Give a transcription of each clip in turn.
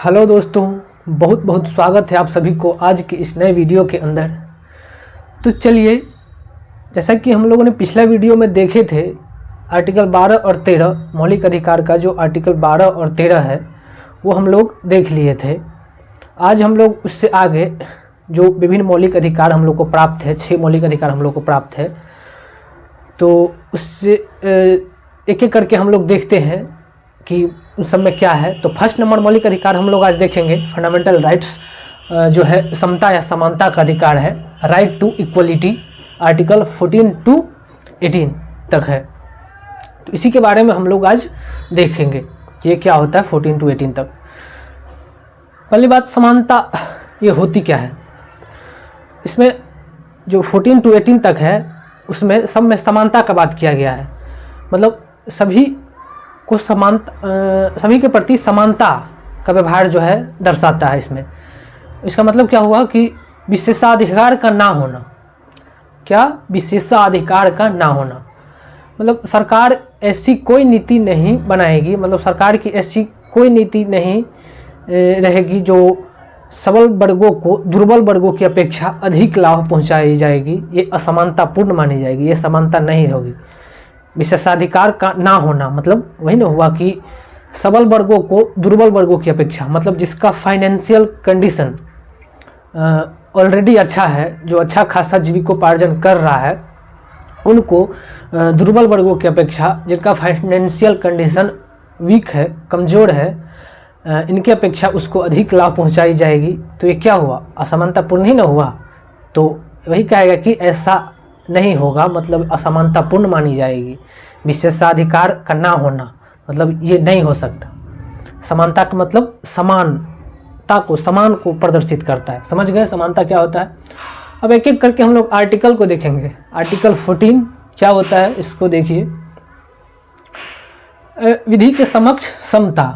Hello दोस्तों, बहुत बहुत स्वागत है आप सभी को आज की इस नए वीडियो के अंदर। तो चलिए, जैसा कि हम लोगों ने पिछला वीडियो में देखे थे आर्टिकल 12 और 13 मौलिक अधिकार का जो आर्टिकल 12 और 13 है वो हम लोग देख लिए थे। आज हम लोग उससे आगे जो विभिन्न मौलिक अधिकार हम लोग को प्राप्त है, 6 मौलिक अधिकार हम लोग को प्राप्त है, तो उससे एक एक करके हम लोग देखते हैं कि उस सब में क्या है। तो फर्स्ट नंबर मौलिक अधिकार हम लोग आज देखेंगे फंडामेंटल राइट्स, जो है समता या समानता का अधिकार है, right to equality, article 14 to 18 तक है। तो इसी के बारे में हम लोग आज देखेंगे कि ये क्या होता है 14 to 18 तक। पहली बात, समानता ये होती क्या है। इसमें जो 14 to 18 तक है उसमें सब में समानता का बात किया गया है, मतलब सभी को सभी के प्रति समानता का व्यवहार जो है दर्शाता है। इसमें इसका मतलब क्या हुआ कि विशेषाधिकार का ना होना। क्या? विशेषाधिकार का ना होना मतलब सरकार ऐसी कोई नीति नहीं बनाएगी, मतलब सरकार की ऐसी कोई नीति नहीं रहेगी जो सबल वर्गों को दुर्बल वर्गों की अपेक्षा अधिक लाभ पहुंचाई जाएगी। ये असमानतापूर्ण मानी जाएगी, ये समानता नहीं होगी। विशेषाधिकार का ना होना मतलब वही ना हुआ कि सबल वर्गों को दुर्बल वर्गों की अपेक्षा, मतलब जिसका फाइनेंशियल कंडीशन ऑलरेडी अच्छा है, जो अच्छा खासा जीविकोपार्जन कर रहा है, उनको दुर्बल वर्गों की अपेक्षा जिनका फाइनेंशियल कंडीशन वीक है, कमज़ोर है, इनकी अपेक्षा उसको अधिक लाभ पहुंचाई जाएगी। तो ये क्या हुआ? असमानतापूर्ण ही ना हुआ। तो वही कहेगा कि ऐसा नहीं होगा, मतलब असमानतापूर्ण मानी जाएगी। विशेषाधिकार का ना होना मतलब ये नहीं हो सकता। समानता का मतलब समानता को, समान को प्रदर्शित करता है। समझ गए समानता क्या होता है? अब एक एक करके हम लोग आर्टिकल को देखेंगे। आर्टिकल 14 क्या होता है इसको देखिए। विधि के समक्ष समता,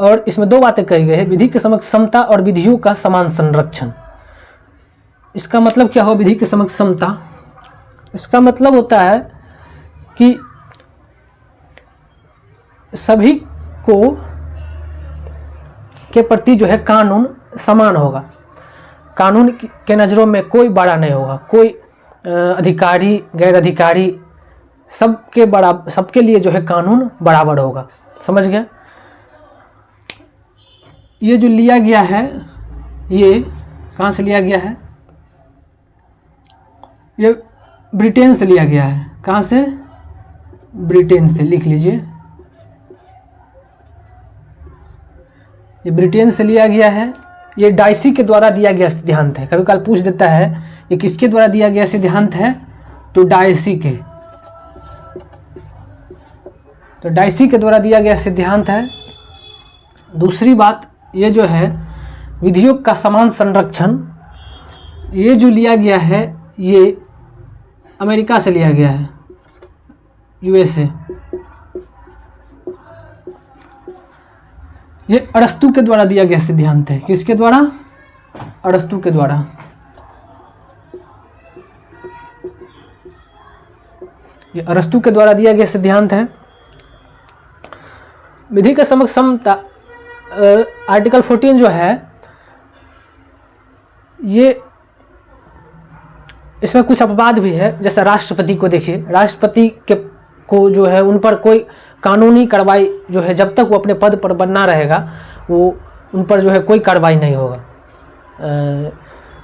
और इसमें दो बातें कही गई है, विधि के समक्ष समता और विधियों का समान संरक्षण। इसका मतलब क्या हो विधि के समक्ष समता? इसका मतलब होता है कि सभी को के प्रति जो है कानून समान होगा। कानून के नज़रों में कोई बड़ा नहीं होगा, कोई अधिकारी गैर अधिकारी सबके लिए जो है कानून बराबर होगा। समझ गए? ये जो लिया गया है ये कहाँ से लिया गया है? ये ब्रिटेन से लिया गया है। कहाँ से? ब्रिटेन से। लिख लीजिए, ये ब्रिटेन से लिया गया है। ये डाइसी के द्वारा दिया गया सिद्धांत है। कभी काल पूछ देता है ये किसके द्वारा दिया गया सिद्धांत है, तो डाइसी के। तो डाइसी के द्वारा दिया गया सिद्धांत है। दूसरी बात, ये जो है विधियों का समान संरक्षण, ये जो लिया गया है ये अमेरिका से लिया गया है, यूएसए। ये अरस्तु के द्वारा दिया गया सिद्धांत है। किसके द्वारा? अरस्तु के द्वारा। ये अरस्तु के द्वारा दिया गया सिद्धांत है। विधि के समक्ष समता, आर्टिकल 14 जो है ये, इसमें कुछ अपवाद भी है। जैसे राष्ट्रपति को देखिए, राष्ट्रपति को जो है उन पर कोई कानूनी कार्रवाई जो है, जब तक वो अपने पद पर बना रहेगा वो उन पर जो है कोई कार्रवाई नहीं होगा।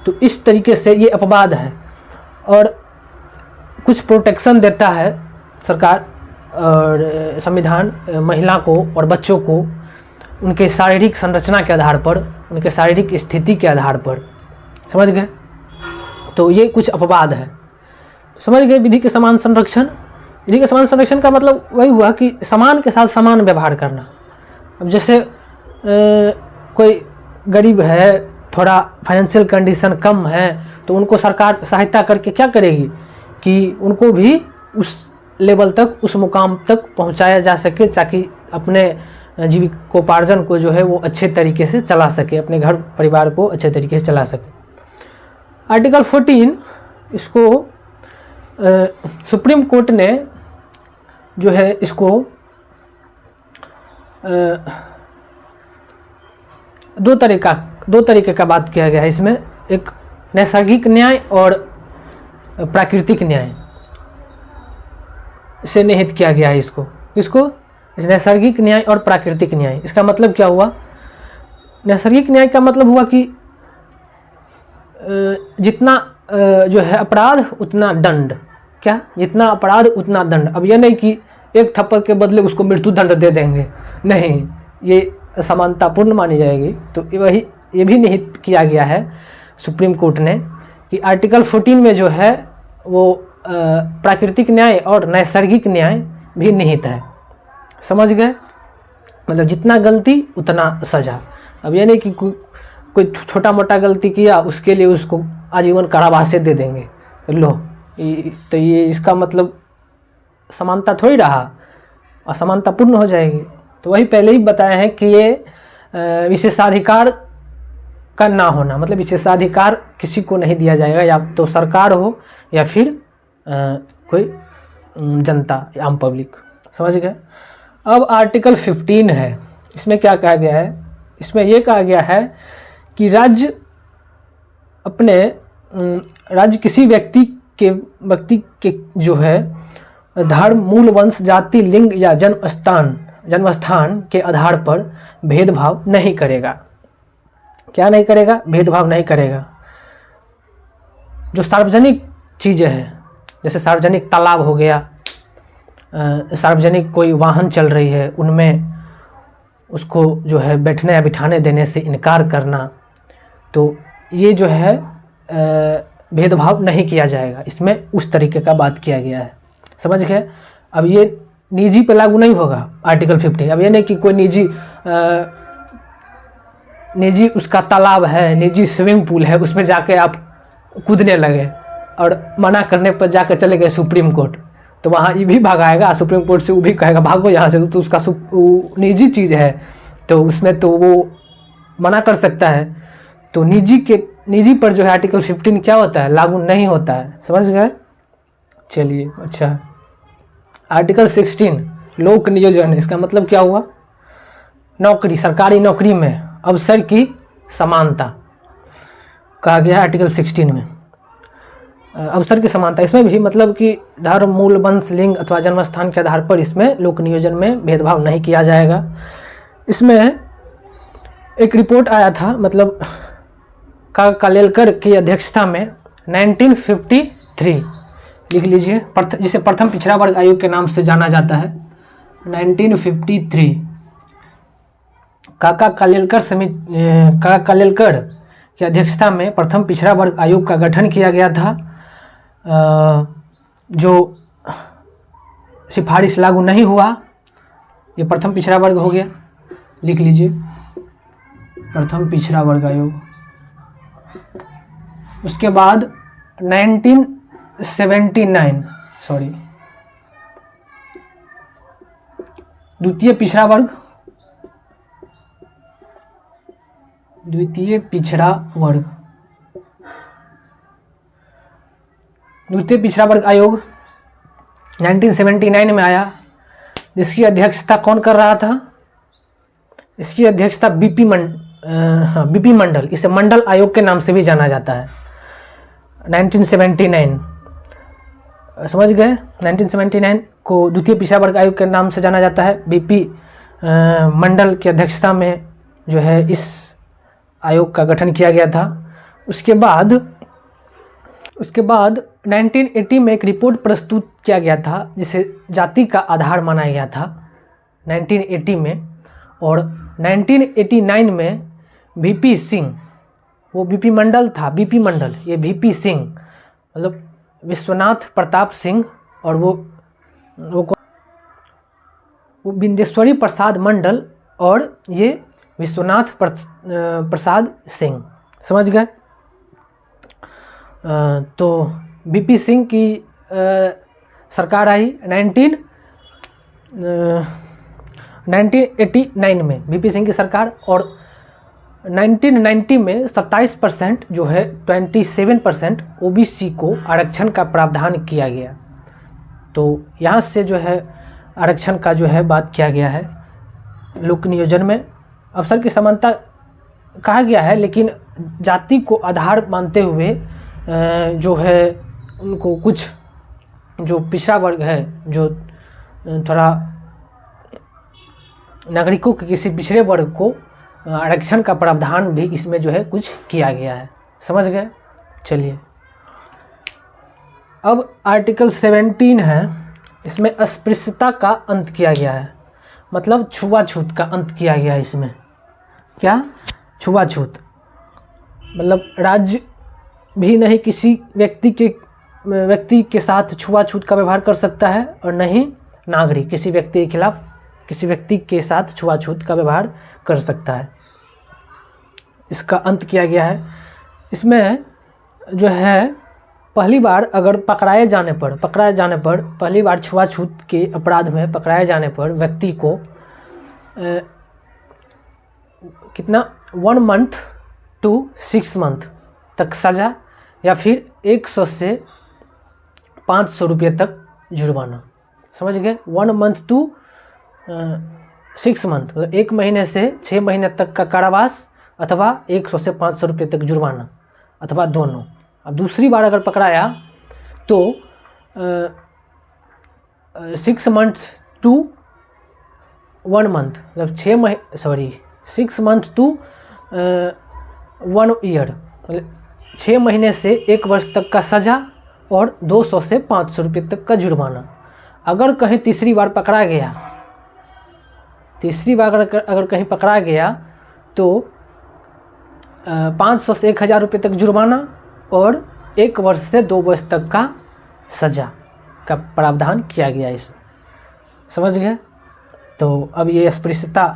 तो इस तरीके से ये अपवाद है। और कुछ प्रोटेक्शन देता है सरकार और संविधान महिला को और बच्चों को उनके शारीरिक संरचना के आधार पर, उनके शारीरिक स्थिति के आधार पर। समझ गए? तो ये कुछ अपवाद है। समझ गए? विधि के समान संरक्षण। विधि के समान संरक्षण का मतलब वही हुआ कि समान के साथ समान व्यवहार करना। अब जैसे कोई गरीब है, थोड़ा फाइनेंशियल कंडीशन कम है, तो उनको सरकार सहायता करके क्या करेगी कि उनको भी उस लेवल तक, उस मुकाम तक पहुंचाया जा सके, ताकि अपने जीविकोपार्जन को जो है वो अच्छे तरीके से चला सके, अपने घर परिवार को अच्छे तरीके से चला सके। आर्टिकल 14 इसको सुप्रीम कोर्ट ने जो है इसको दो तरीके का बात किया गया है इसमें, एक नैसर्गिक न्याय और प्राकृतिक न्याय से निहित किया गया है इसको। इस नैसर्गिक न्याय और प्राकृतिक न्याय, इसका मतलब क्या हुआ? नैसर्गिक न्याय का मतलब हुआ कि जितना जो है अपराध उतना दंड, क्या? जितना अपराध उतना दंड। अब यह नहीं कि एक थप्पड़ के बदले उसको मृत्यु दंड दे देंगे, नहीं, ये असमानतापूर्ण मानी जाएगी। तो ये भी निहित किया गया है सुप्रीम कोर्ट ने कि आर्टिकल 14 में जो है वो प्राकृतिक न्याय और नैसर्गिक न्याय भी निहित है। समझ गए? मतलब जितना गलती उतना सजा। अब ये नहीं कि कोई छोटा मोटा गलती किया उसके लिए उसको आजीवन कारावास से दे देंगे, लो, तो ये इसका मतलब समानता थोड़ी रहा, असमानतापूर्ण हो जाएगी। तो वही पहले ही बताया है कि ये विशेषाधिकार का ना होना, मतलब विशेषाधिकार किसी को नहीं दिया जाएगा, या तो सरकार हो या फिर कोई जनता, आम पब्लिक। समझ गए? अब आर्टिकल 15 है, इसमें क्या कहा गया है? इसमें यह कहा गया है कि राज्य किसी व्यक्ति के जो है धर्म, मूल, वंश, जाति, लिंग या जन्मस्थान के आधार पर भेदभाव नहीं करेगा। क्या नहीं करेगा? भेदभाव नहीं करेगा। जो सार्वजनिक चीज़ें हैं, जैसे सार्वजनिक तालाब हो गया, सार्वजनिक कोई वाहन चल रही है, उनमें उसको जो है बैठने या बिठाने देने से इनकार करना, तो ये जो है भेदभाव नहीं किया जाएगा। इसमें उस तरीके का बात किया गया है। समझ गए? अब ये निजी पे लागू नहीं होगा आर्टिकल 15। अब ये नहीं कि कोई निजी उसका तालाब है, निजी स्विमिंग पूल है, उसमें जाके आप कूदने लगे और मना करने पर जाकर चले गए सुप्रीम कोर्ट, तो वहाँ ये भी भागाएगा सुप्रीम कोर्ट से, वो भी कहेगा भागो यहाँ से, तो उसका निजी चीज़ है, तो उसमें तो वो मना कर सकता है। तो निजी पर जो है आर्टिकल 15 क्या होता है? लागू नहीं होता है। समझ गए? चलिए, अच्छा। आर्टिकल 16 लोक नियोजन, इसका मतलब क्या हुआ? नौकरी, सरकारी नौकरी में अवसर की समानता कहा गया है आर्टिकल 16 में। अवसर की समानता, इसमें भी मतलब कि धर्म, मूल, वंश, लिंग अथवा जन्मस्थान के आधार पर इसमें लोक नियोजन में भेदभाव नहीं किया जाएगा। इसमें एक रिपोर्ट आया था, मतलब कालेलकर की अध्यक्षता में 1953, लिख लीजिए, जिसे प्रथम पिछड़ा वर्ग आयोग के नाम से जाना जाता है। 1953 काका कालेलकर की अध्यक्षता में प्रथम पिछड़ा वर्ग आयोग का गठन किया गया था, जो सिफारिश लागू नहीं हुआ। ये प्रथम पिछड़ा वर्ग हो गया, लिख लीजिए, प्रथम पिछड़ा वर्ग आयोग। उसके बाद 1979 द्वितीय पिछड़ा वर्ग द्वितीय पिछड़ा वर्ग आयोग 1979 में आया, जिसकी अध्यक्षता कौन कर रहा था? इसकी अध्यक्षता बीपी मंडल, इसे मंडल आयोग के नाम से भी जाना जाता है। 1979, समझ गए? 1979 को द्वितीय पिछड़ा वर्ग आयोग के नाम से जाना जाता है। बीपी मंडल की अध्यक्षता में जो है इस आयोग का गठन किया गया था। उसके बाद 1980 में एक रिपोर्ट प्रस्तुत किया गया था, जिसे जाति का आधार माना गया था 1980 में। और 1989 में वीपी सिंह, वो वीपी मंडल था, वीपी मंडल, ये वीपी सिंह मतलब विश्वनाथ प्रताप सिंह, और वो बिंदेश्वरी प्रसाद मंडल, और ये विश्वनाथ प्रसाद सिंह। समझ गए? तो वीपी सिंह की सरकार आई 1989 में, वीपी सिंह की सरकार। और 1990 में 27% जो है 27% ओबीसी को आरक्षण का प्रावधान किया गया। तो यहाँ से जो है आरक्षण का जो है बात किया गया है लोक नियोजन में। अवसर की समानता कहा गया है, लेकिन जाति को आधार मानते हुए जो है उनको कुछ जो पिछड़ा वर्ग है, जो थोड़ा नागरिकों के किसी पिछड़े वर्ग को आरक्षण का प्रावधान भी इसमें जो है कुछ किया गया है। समझ गए? चलिए, अब आर्टिकल 17 है, इसमें अस्पृश्यता का अंत किया गया है, मतलब छुआछूत का अंत किया गया है इसमें। क्या? छुआछूत, मतलब राज्य भी नहीं किसी व्यक्ति के साथ छुआछूत का व्यवहार कर सकता है, और नहीं नागरिक किसी व्यक्ति के खिलाफ किसी व्यक्ति के साथ छुआछूत का व्यवहार कर सकता है। इसका अंत किया गया है। इसमें जो है पहली बार अगर पकड़ाए जाने पर पहली बार छुआछूत के अपराध में पकड़ाए जाने पर व्यक्ति को कितना 1 मंथ to 6 मंथ तक सज़ा, या फिर 100 से 500 रुपये तक जुर्माना। समझ गए? 1 मंथ to 6 मंथ, मतलब 1 महीने से 6 महीने तक का कारावास, अथवा 100 से 500 रुपये तक जुर्माना, अथवा दोनों। अब दूसरी बार अगर पकड़ाया तो 6 मंथ to 1 मंथ, मतलब 6 मंथ to 1 ईयर, मतलब 6 महीने से 1 वर्ष तक का सज़ा और 200 से 500 रुपये तक का जुर्माना। अगर कहीं तीसरी बार पकड़ा गया अगर कहीं पकड़ा गया तो 500 से 1000 रुपये तक जुर्माना और 1 वर्ष से 2 वर्ष तक का सज़ा का प्रावधान किया गया इसमें। समझ गए? तो अब ये अस्पृश्यता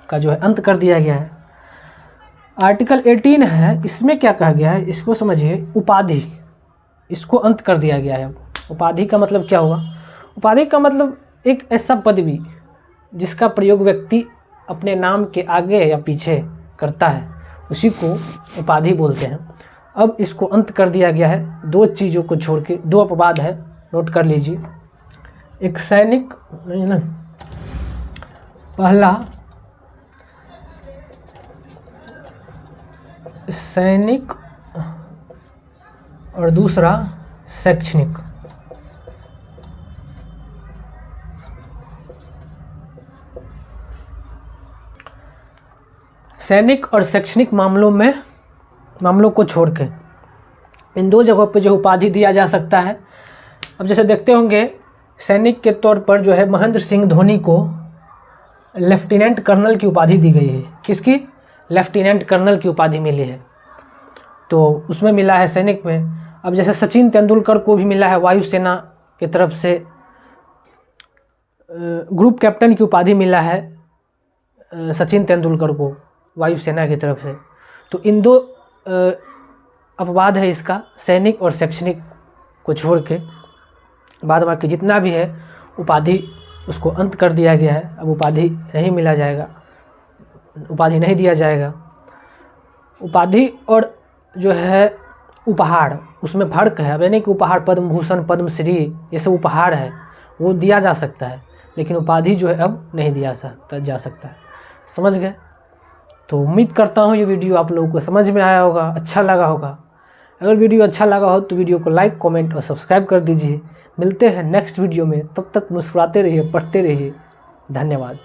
का जो है अंत कर दिया गया है। आर्टिकल 18 है, इसमें क्या कहा गया है इसको समझिए। उपाधि, इसको अंत कर दिया गया है। उपाधि का मतलब क्या हुआ? उपाधि का मतलब एक ऐसा पदवी जिसका प्रयोग व्यक्ति अपने नाम के आगे या पीछे करता है, उसी को उपाधि बोलते हैं। अब इसको अंत कर दिया गया है 2 चीज़ों को छोड़ के। 2 अपवाद है, नोट कर लीजिए। एक सैनिक, नहीं ना, पहला सैनिक और दूसरा शैक्षणिक। सैनिक और शैक्षणिक मामलों को छोड़ के इन 2 जगहों पे जो उपाधि दिया जा सकता है। अब जैसे देखते होंगे, सैनिक के तौर पर जो है महेंद्र सिंह धोनी को लेफ्टिनेंट कर्नल की उपाधि दी गई है। किसकी? लेफ्टिनेंट कर्नल की उपाधि मिली है, तो उसमें मिला है सैनिक में। अब जैसे सचिन तेंदुलकर को भी मिला है वायुसेना की तरफ से ग्रुप कैप्टन की उपाधि मिला है सचिन तेंदुलकर को वायुसेना की तरफ से। तो इन 2 अपवाद है इसका, सैनिक और शैक्षणिक को छोड़ के। बाद बाकी जितना भी है उपाधि उसको अंत कर दिया गया है। अब उपाधि नहीं दिया जाएगा। उपाधि और जो है उपहार, उसमें फ़र्क है। अब यानी कि उपहार पद्म भूषण, पद्मश्री, ये सब उपहार है, वो दिया जा सकता है, लेकिन उपाधि जो है अब नहीं दिया जा सकता है। समझ गए? तो उम्मीद करता हूँ ये वीडियो आप लोगों को समझ में आया होगा, अच्छा लगा होगा। अगर वीडियो अच्छा लगा हो तो वीडियो को लाइक, कमेंट और सब्सक्राइब कर दीजिए। मिलते हैं नेक्स्ट वीडियो में, तब तक मुस्कुराते रहिए, पढ़ते रहिए। धन्यवाद।